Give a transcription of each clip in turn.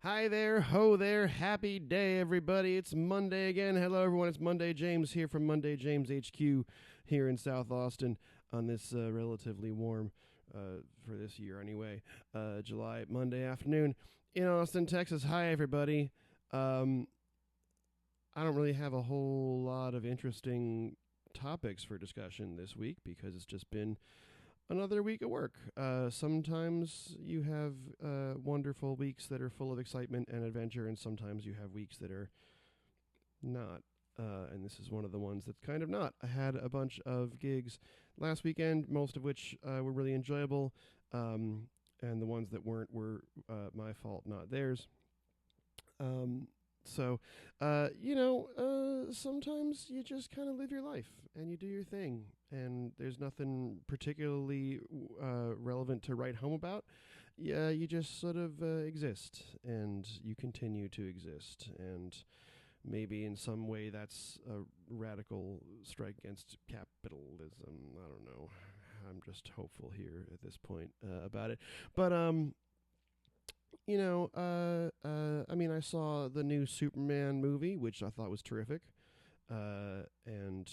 Hi there, ho there, happy day, everybody. It's Monday again. Hello, everyone. It's Monday James here from Monday James HQ here in South Austin on this relatively warm, for this year anyway, July Monday afternoon in Austin, Texas. Hi, everybody. I don't really have a whole lot of interesting topics for discussion this week because it's just been another week of work. Sometimes you have wonderful weeks that are full of excitement and adventure, and sometimes you have weeks that are not. And this is one of the ones that's kind of not. I had a bunch of gigs last weekend, most of which were really enjoyable, and the ones that weren't were my fault, not theirs. Sometimes you just kind of live your life and you do your thing, and there's nothing particularly relevant to write home about. Yeah, you just sort of exist, and you continue to exist, and maybe in some way that's a radical strike against capitalism. I don't know. I'm just hopeful here at this point about it, but I saw the new Superman movie, which I thought was terrific, and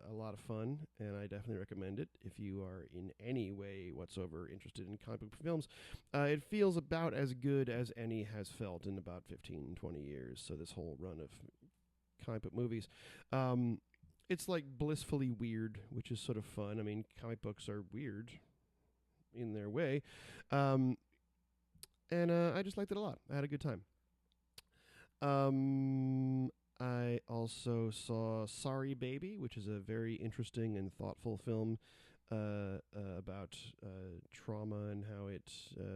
a lot of fun, and I definitely recommend it if you are in any way whatsoever interested in comic book films. It feels about as good as any has felt in about 15, 20 years, so this whole run of comic book movies. It's like blissfully weird, which is sort of fun. I mean, comic books are weird in their way. And I just liked it a lot. I had a good time. I also saw Sorry Baby, which is a very interesting and thoughtful film about trauma and how it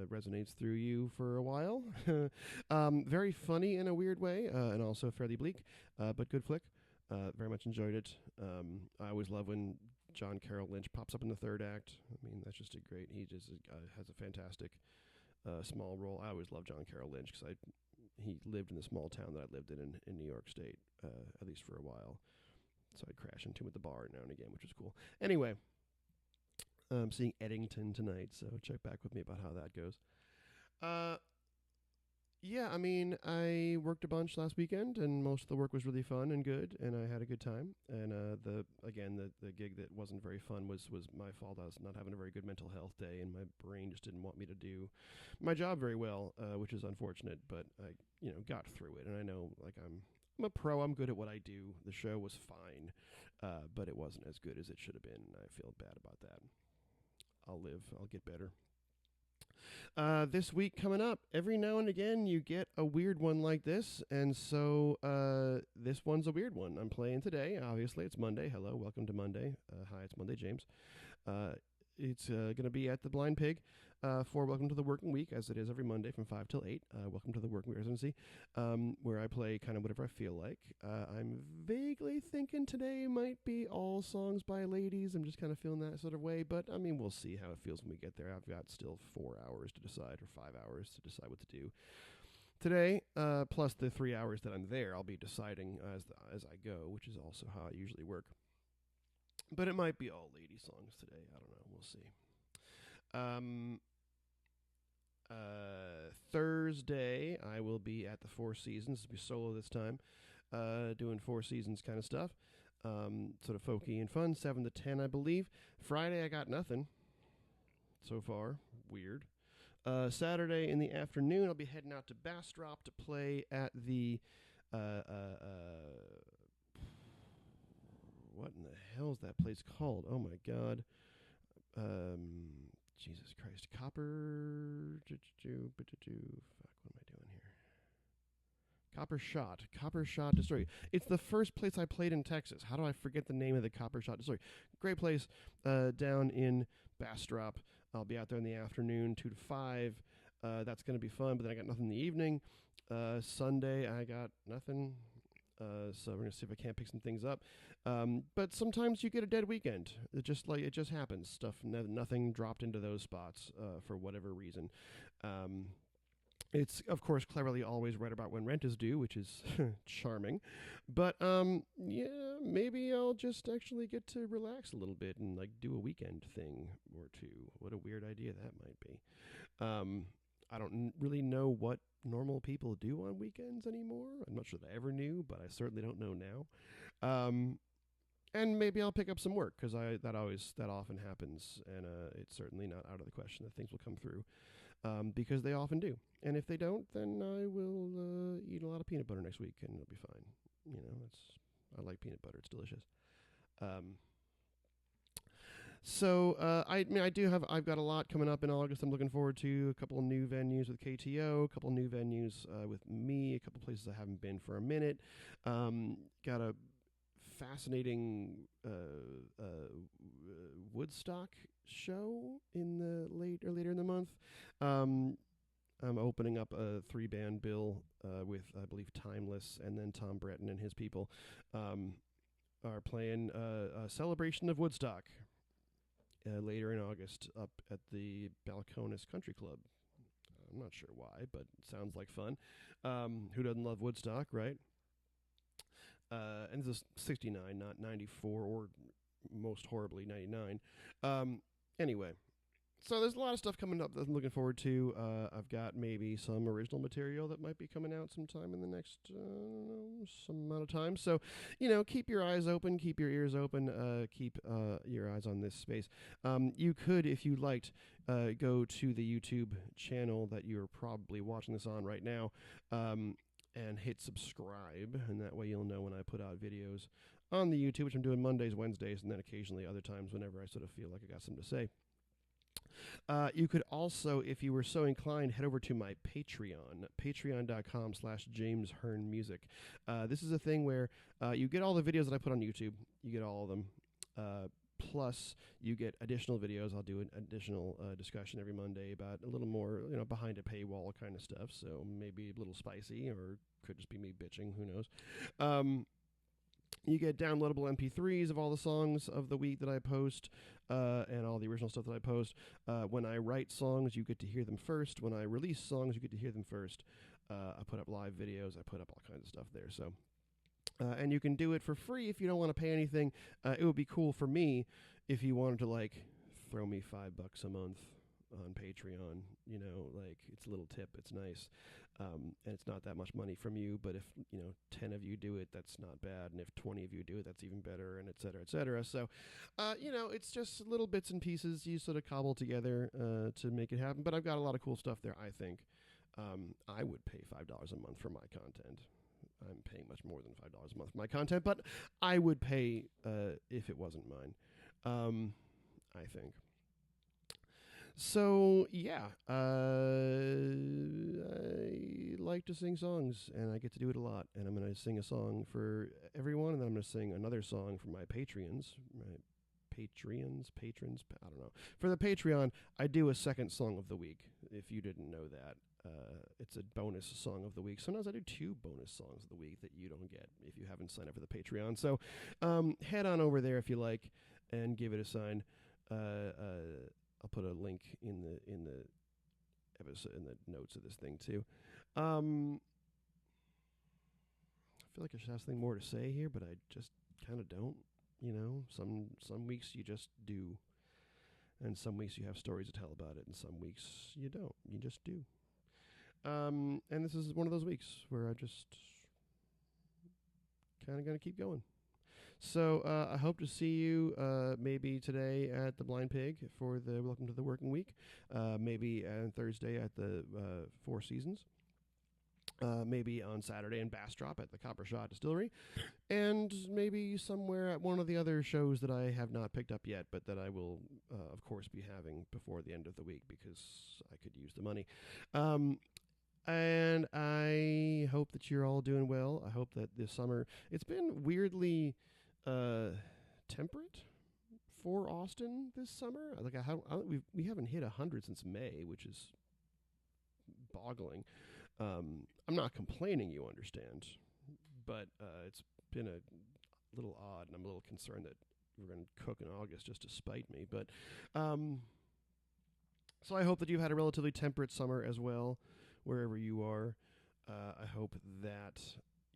resonates through you for a while. Very funny in a weird way, and also fairly bleak, but good flick. Very much enjoyed it. I always love when John Carroll Lynch pops up in the third act. I mean, that's just a great. He just has a fantastic small role. I always loved John Carroll Lynch because he lived in the small town that I lived in New York State, at least for a while. So I'd crash into him at the bar now and again, which was cool. Anyway, I'm seeing Eddington tonight, so check back with me about how that goes. Yeah, I mean, I worked a bunch last weekend, and most of the work was really fun and good, and I had a good time. And the gig that wasn't very fun was my fault. I was not having a very good mental health day, and my brain just didn't want me to do my job very well, which is unfortunate. But I, got through it, and I know, like, I'm a pro. I'm good at what I do. The show was fine, but it wasn't as good as it should have been. And I feel bad about that. I'll live. I'll get better. This week coming up, every now and again you get a weird one like this, and so this one's a weird one. I'm playing today. Obviously, it's Monday. Hello, welcome to Monday. Hi, it's Monday, James. It's going to be at the Blind Pig for Welcome to the Working Week, as it is every Monday from 5 till 8. Welcome to the Working Week residency, where I play kind of whatever I feel like. I'm vaguely thinking today might be all songs by ladies. I'm just kind of feeling that sort of way, but I mean, we'll see how it feels when we get there. I've got still 4 hours to decide, or 5 hours to decide what to do. Today, plus the 3 hours that I'm there, I'll be deciding as I go, which is also how I usually work. But it might be all lady songs today. I don't know. We'll see. Thursday, I will be at the Four Seasons. It'll be solo this time, doing Four Seasons kind of stuff. Sort of folky and fun, 7 to 10, I believe. Friday, I got nothing so far. Weird. Saturday in the afternoon, I'll be heading out to Bastrop to play at the what in the hell is that place called? Oh my god. Jesus Christ. Fuck, what am I doing here? Copper Shot Distillery. It's the first place I played in Texas. How do I forget the name of the Copper Shot Distillery? Great place down in Bastrop. I'll be out there in the afternoon, 2 to 5. That's going to be fun, but then I got nothing in the evening. Sunday, I got nothing. So we're going to see if I can't pick some things up. But sometimes you get a dead weekend. It just happens. Nothing dropped into those spots for whatever reason. It's, of course, cleverly always right about when rent is due, which is charming. But, yeah, maybe I'll just actually get to relax a little bit and, like, do a weekend thing or two. What a weird idea that might be. I don't really know what normal people do on weekends anymore. I'm not sure that I ever knew, but I certainly don't know now. And maybe I'll pick up some work because that often happens, and it's certainly not out of the question that things will come through, because they often do. And if they don't, then I will eat a lot of peanut butter next week, and it'll be fine. I like peanut butter; it's delicious. Um, I've got a lot coming up in August. I'm looking forward to a couple of new venues with KTO, a couple of new venues with me, a couple of places I haven't been for a minute. Got a fascinating Woodstock show in the later in the month. I'm opening up a 3-band bill with, I believe, Timeless, and then Tom Breton and his people are playing a celebration of Woodstock later in August up at the Balcones Country Club. I'm not sure why, but it sounds like fun. Who doesn't love Woodstock, right? And this is 69, not 94, or most horribly 99. Anyway, so there's a lot of stuff coming up that I'm looking forward to. I've got maybe some original material that might be coming out sometime in the next some amount of time. So, keep your eyes open, keep your ears open, keep your eyes on this space. You could, if you liked, go to the YouTube channel that you're probably watching this on right now, and hit subscribe, and that way you'll know when I put out videos on the YouTube, which I'm doing Mondays, Wednesdays, and then occasionally other times whenever I sort of feel like I got something to say. You could also, if you were so inclined, head over to my Patreon, patreon.com/James Hearne Music. This is a thing where you get all the videos that I put on YouTube. You get all of them. Plus, you get additional videos. I'll do an additional discussion every Monday about a little more, behind a paywall kind of stuff. So maybe a little spicy, or could just be me bitching. Who knows? You get downloadable MP3s of all the songs of the week that I post, and all the original stuff that I post. When I write songs, you get to hear them first. When I release songs, you get to hear them first. I put up live videos. I put up all kinds of stuff there. So. And you can do it for free if you don't want to pay anything. It would be cool for me if you wanted to throw me $5 a month on Patreon. It's a little tip. It's nice, and it's not that much money from you. But if 10 of you do it, that's not bad. And if 20 of you do it, that's even better. And et cetera, et cetera. So, it's just little bits and pieces you sort of cobble together to make it happen. But I've got a lot of cool stuff there. I think I would pay $5 a month for my content. I'm paying much more than $5 a month for my content, but I would pay if it wasn't mine, I think. So, yeah, I like to sing songs, and I get to do it a lot, and I'm going to sing a song for everyone, and then I'm going to sing another song for my patrons, patrons, I don't know. For the Patreon, I do a second song of the week, if you didn't know that. It's a bonus song of the week. Sometimes I do 2 bonus songs of the week that you don't get if you haven't signed up for the Patreon. So head on over there if you like and give it a sign. I'll put a link in the episode, in the notes of this thing too. I feel like I should have something more to say here, but I just kind of don't. Some weeks you just do, and some weeks you have stories to tell about it, and some weeks you don't. You just do. And this is one of those weeks where I just kind of going to keep going. So I hope to see you maybe today at the Blind Pig for the Welcome to the Working Week, maybe on Thursday at the Four Seasons, maybe on Saturday in Bastrop at the Copper Shot Distillery, and maybe somewhere at one of the other shows that I have not picked up yet, but that I will, of course, be having before the end of the week because I could use the money. And I hope that you're all doing well. I hope that this summer, it's been weirdly temperate for Austin this summer. We haven't hit 100 since May, which is boggling. I'm not complaining, you understand, but it's been a little odd, and I'm a little concerned that we're going to cook in August just to spite me. But so I hope that you've had a relatively temperate summer as well, wherever you are. I hope that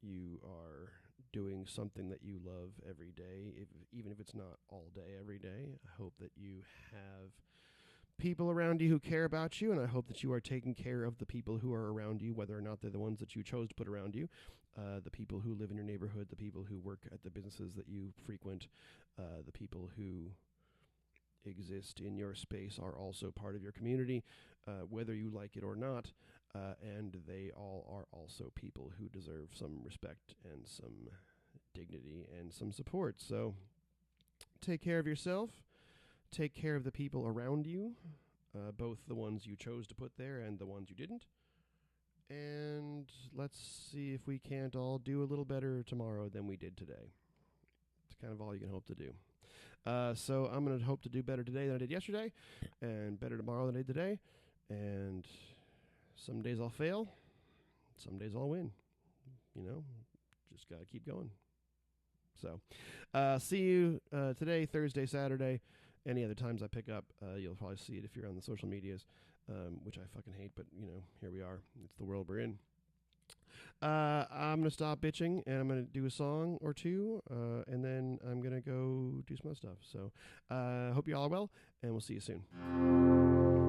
you are doing something that you love every day, even if it's not all day, every day. I hope that you have people around you who care about you, and I hope that you are taking care of the people who are around you, whether or not they're the ones that you chose to put around you, the people who live in your neighborhood, the people who work at the businesses that you frequent, the people who exist in your space are also part of your community, whether you like it or not, and they all are also people who deserve some respect and some dignity and some support. So take care of yourself, take care of the people around you, both the ones you chose to put there and the ones you didn't, and let's see if we can't all do a little better tomorrow than we did today. It's kind of all you can hope to do. So I'm going to hope to do better today than I did yesterday, and better tomorrow than I did today. And some days I'll fail, some days I'll win. You know, just got to keep going. So see you today, Thursday, Saturday. Any other times I pick up, you'll probably see it if you're on the social medias, which I fucking hate, but, you know, here we are. It's the world we're in. I'm going to stop bitching, and I'm going to do a song or two, and then I'm going to go do some other stuff. So hope you all are well, and we'll see you soon.